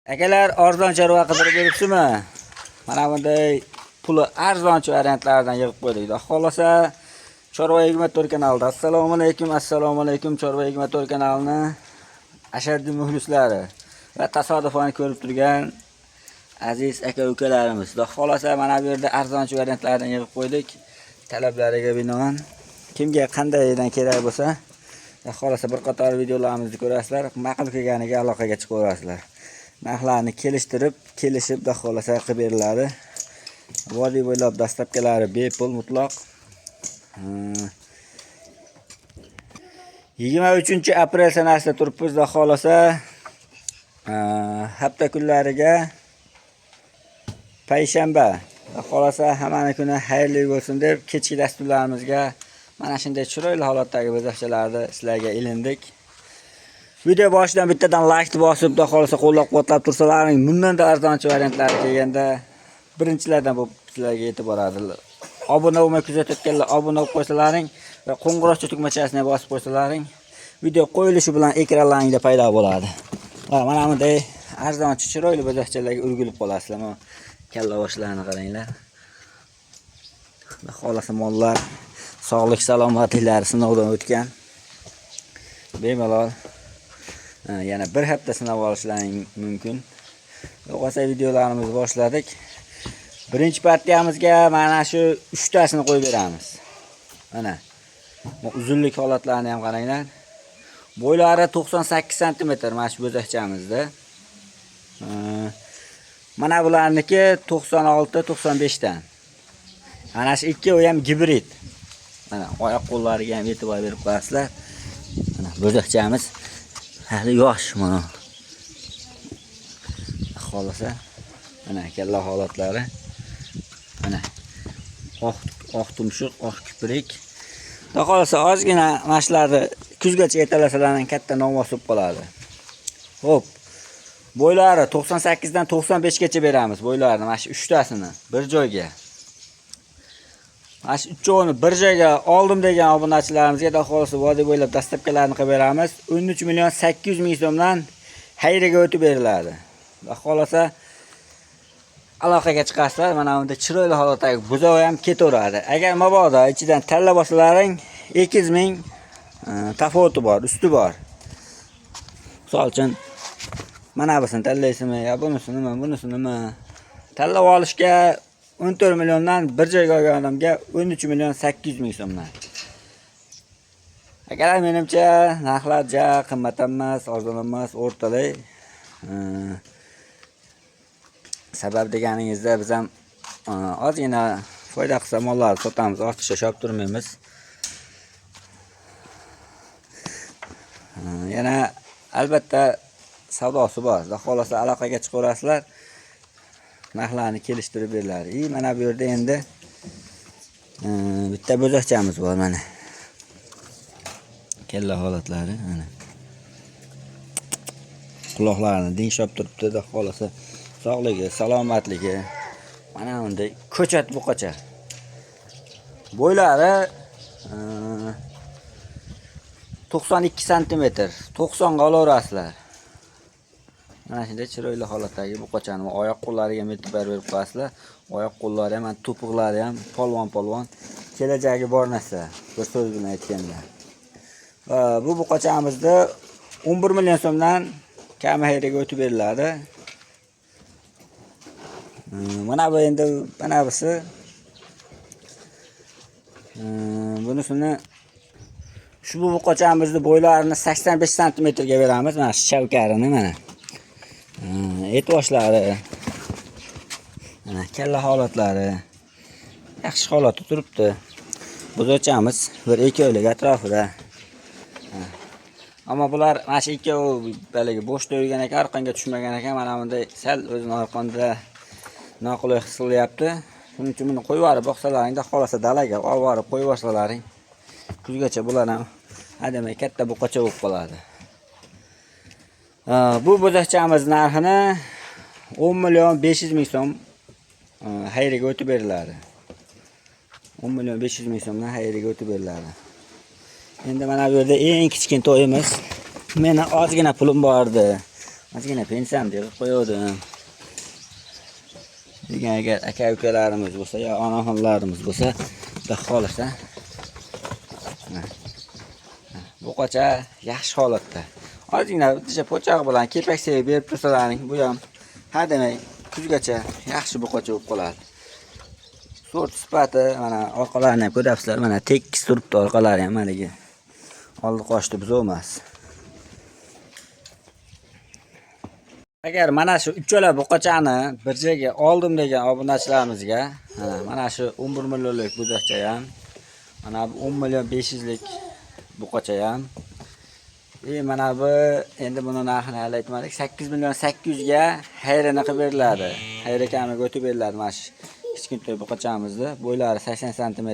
Akalar arzon chorva qidirib beribsizmi? Mana bunday puli arzonchi variantlardan yig'ib qo'ydik. Xohlasa Chorva 24 kanalida. Assalomu alaykum Chorva 24 kanalini ashaddiy muxlislari va tasodifan ko'rib turgan aziz aka-ukalarimiz. Xohlasa mana bu yerda arzonchi variantlardan yig'ib qo'ydik. Talablariga binoan kimga qandaydan kerak bo'lsa, xohlasa bir qator videolarimizni ko'rasizlar, ma'qul kelganiga aloqaga chiqaverasizlar. Narxlarni kelishib xohlasa qilib beriladi. Vodiy bo'ylab dastlabkilari bepul mutlaq. 23 aprel sanasida turibmiz. Xohlasa hafta kunlariga payshanba. Xohlasa hamma kuni xayrli bo'lsin deb kechki dasturlarimizga mana shunday chiroyli holatdagi bezakchalarni sizlarga ilindik. Video boshidan bittadan like bosib, xohlasa qo'llab-quvvatlab tursalaring, bundan-da arzonchi variantlar kelganda birinchilardan bo'lib sizlarga yetib boradi. Obuna bo'lmay kuzatayotganlar obuna bo'lib qo'ysalaring va qo'ng'iroqcha tugmachasini bosib qo'ysalaring, video qo'yilishi bilan ekranlaringda paydo bo'ladi. Va mana bunday arzonchi chiroyli bezakchalarga o'rgilib qolasizlar. Mana kalla boshlarini qaranglar. Xohlasa mollar sog'lik salomatliklari sinovdan o'tgan. Bemalol yana bir hafta sinab olishlaring mumkin. O'qasa videolarimizni boshladik. Birinchi partiyamizga mana shu 3 tasini qo'yib beramiz. Mana uzunlik holatlarini ham qaranglar. Bo'ylari 98 sm mana shu bo'zakchamizda. Mana bularniki 96-95 dan. Ana shu ikkovi ham gibrid. Mana oyoq qo'llariga ham e'tibor berib qo'yasizlar. Mana bo'zakchamiz hali yosh mana. Xohlasa mana kalla holatlari. Mana oq tumshuq, oq kiprik. Xohlasa ozgina mashlarni kuzgacha ertalasalarning katta nomos bo'lib qoladi. Xo'p. Bo'ylari 98 dan 95 gacha beramiz bo'ylarini. Mana shu 3 tasini bir joyga. Mana shu 3ovini bir joyga oldim degan obunachilarimizga xohlasa vodiy bo'ylab dastlabkilarni qilib beramiz. 13 million 800 ming so'mdan xayriga o'tib beriladi. Xohlasa aloqaga chiqasizlar. Mana bunda chiroyli holatdagi buzoq ham ketaveradi. Agar mabodo ichidan tanlab olsalaring 200 ming tafovuti bor, usti bor. Misol uchun mana busini tanlaysizmi, yo bunisi nima? Tanlab olishga 14 milliondan bir joyga olgan odamga 13 million 800 ming so'mdan. Agar menimcha narxlar ja qimmat emas, arzon emas, o'rtalay. Sabab deganingizda biz ham ozgina foyda qilsa mollar sotamiz, ortiqcha shop turmaymiz. Yana albatta savdosi bor. Xohlasa aloqaga chiqaverasizlar. Narxlarni kelishtirib beriladi. Mana bu yerda endi bitta bo'zakchamiz bor mana. Kella holatlari mana. Quloqlarini dingshab turibdi, xohlasa sog'ligi, salomatligi mana bunday ko'chat buqacha. Bo'ylari 92 sm, 90 ga olaverasizlar. Mana shunday chiroyli holatdagi buqachani oyoq qo'llariga e'tibor berib qo'yasizlar. Oyoq qo'llari ham, to'piqlari ham polvon. Kelajagi bor narsa, bir so'z bilan aytganda. Bu buqachamizda 11 million so'mdan kam xayriga o'tib beriladi. Mana bu endi mana busi. Bunisini shu buqachamizni bo'ylarini 85 sm ga beramiz. Mana shu chavkarini mana. Etboshlari. Mana kalla holatlari yaxshi holatda turibdi. Bo'zakchamiz 1-2 oylik atrofida. Ammo bular mana shu ikkovi baligi bo'shda yurgan ekan, orqonga tushmagan ekan. Mana bunday sal o'zini orqonda noqulay his qilyapti. Shuning uchun buni qo'yib yuborib boqsalaringda, xohlasa dalaga olib borib qo'yib boshlaring. Kuzgacha bular ham adamay katta buqacha bo'lib qoladi. Bu bo'zakchamiz narxini 10 million 500 ming so'm xayriga o'tib beriladi. 10 million 500 ming so'mdan xayriga o'tib beriladi. Endi mana bu yerda eng kichkina to'yimiz. Meni ozgina pulim bor edi. Ozgina pensiyamni yig'ib qo'ydim. Degan agar aka-ukalarimiz bo'lsa, yo onaxonlarimiz bo'lsa, xudo xolasa. Bu qocha yaxshi holatda. Ozgina bitta po'choq bilan kepak sevib berib tursalaring, bu ham hademay kuzgacha yaxshi bu qocha bo'lib qoladi. Sort sifati mana orqalarini ham ko'ryapsizlar, mana tekis turibdi orqalari ham maligi. Oldi qochdi biz emas. Agar mana shu uchala buqachani bir joyga oldim degan obunachilarimizga, mana shu 11 millionlik buzoqcha ham, mana bu 10 million 500 lik buqacha ham. Mana bu endi buni narxini hali aytmadik. 8 million 800 ga hayrini qilib beriladi. Hayri kamiga o'tib beriladi mana shu kichkintoy buqachamizni. Bo'ylari 80 sm.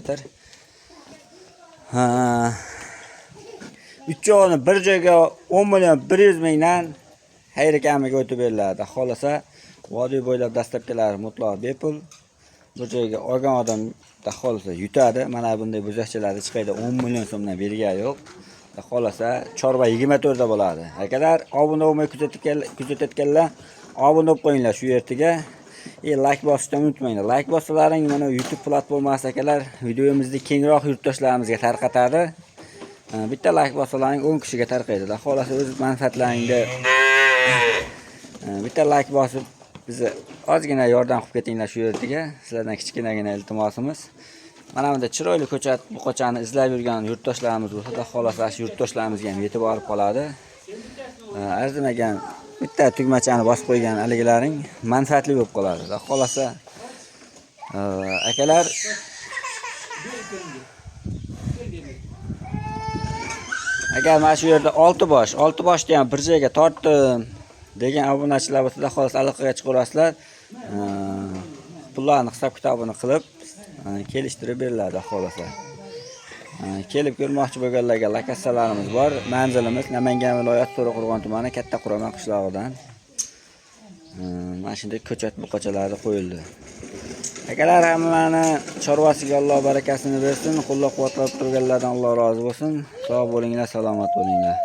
Uchovini bir joyga 10 million 100 mingdan hayri kamiga o'tib beriladi. Xolasa vodiy bo'ylab dastlabkilari mutlaq bepul. Bir joyga olgan odam xolasa yutadi. Mana bunday buzoqchalarni chiqaydi 10 million so'mdan bergan yo'q. Xolasa chorva 24 da bo'ladi. Akalar obuna bo'lmay kuzatayotganlar, obuna bo'lib qo'yinglar shu yertiga. Like bosishni unutmanglar. Like bossalaring mana YouTube platformasi akalar videomizni kengroq yurtdoshlarimizga tarqatadi. Bitta like bossalaring 10 kishiga tarqaydi. Xolasa o'z manfaatlaringda bitta like bosib bizni ozgina yordam qilib ketinglar shu yertiga. Sizlardan kichkinagina iltimosimiz. Mana bunda chiroyli ko'chat buqachani izlab yurgan yurtdoshlarimiz bo'lsa, xolasa shu yurtdoshlarimizga ham yetib borib qoladi. Arzimagan bitta tugmachani bosib qo'ygan aligilaring manfaatli bo'lib qoladi. Xolasa akalar agar mana shu yerda 6 boshni ham bir joyga tortdim degan obunachilar bo'lsa, xolasa aloqaga chiqarasizlar. Pullarni hisob-kitobini qilib kelishtirib beriladi xolasa. Kelib ko'rmoqchi bo'lganlarga lokatsiyalarimiz bor. Manzilimiz Namangan viloyati To'raqo'rg'on tumani Katta Quraman qishlog'idan. Mana shunday ko'chat buqachalarni qo'yildi. Akalar hammani chorvasiga Alloh barakasini bersin. Qo'llab-quvvatlab turganlardan Alloh rozi bo'lsin. Sog' bo'linglar, salomat bo'linglar.